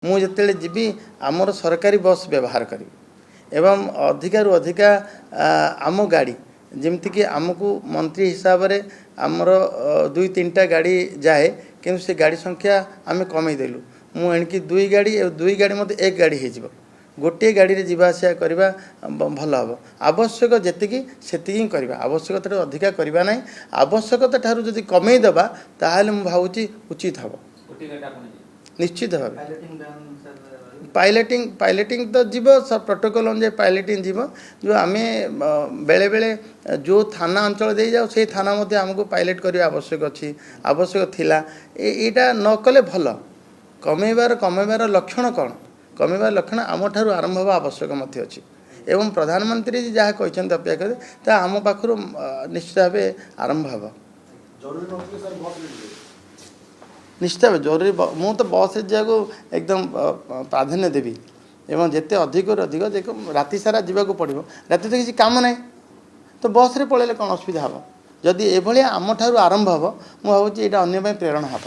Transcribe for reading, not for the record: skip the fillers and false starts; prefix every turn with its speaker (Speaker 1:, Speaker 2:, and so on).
Speaker 1: ମୁଁ ଯେତେବେଳେ ଯିବି ଆମର ସରକାରୀ ବସ୍ ବ୍ୟବହାର କରିବି ଏବଂ ଅଧିକାରୁ ଅଧିକା ଆମ ଗାଡ଼ି ଯେମିତିକି ଆମକୁ ମନ୍ତ୍ରୀ ହିସାବରେ ଆମର 2-3ଟା ଗାଡ଼ି ଯାଏ କିନ୍ତୁ ସେ ଗାଡ଼ି ସଂଖ୍ୟା ଆମେ କମେଇଦେଲୁ। ମୁଁ ଏଣିକି 2 ଗାଡ଼ି ଆଉ 2 ଗାଡ଼ି ମଧ୍ୟ 1 ଗାଡ଼ି ହେଇଯିବ। ଗୋଟିଏ ଗାଡ଼ିରେ ଯିବା ଆସିବା କରିବା ଭଲ ହେବ। ଆବଶ୍ୟକ ଯେତିକି ସେତିକି ହିଁ କରିବା, ଆବଶ୍ୟକତାରୁ ଅଧିକା କରିବା ନାହିଁ। ଆବଶ୍ୟକତା ଠାରୁ ଯଦି କମେଇ ଦେବା ତାହେଲେ ମୁଁ ଭାବୁଛି ଉଚିତ ହେବ। निश्चित भाव पाइलटिंग तो जीव सब प्रोटोकॉल अनुसार पाइलटिंग जीव जो आम बेले बेले जो थाना अंचल दे जाओ से थाना मध्य आमको पाइलट करने आवश्यक अच्छी आवश्यक थिला एटा न कले भल कमेबार लक्षण कौन कमेबार लक्षण आम ठारू आरंभ हवा आवश्यक मध्य अच्छी एवं प्रधानमंत्री जी जहाँ कहते अपेक्षा करे आम पाखु निश्चित भाव आरंभ हवा निश्चित भाव जरूरी मु तो बस जाको एकदम प्राधान्य देवी एवं जिते अधिक अधिक देखो राति सारा जावाक पड़ो राति तो किसी काम ना तो बस रे पलैले कौन असुविधा हम जदि एभलिया आम ठारू आरंभ हम मुझे ये अन्य प्रेरणा हम।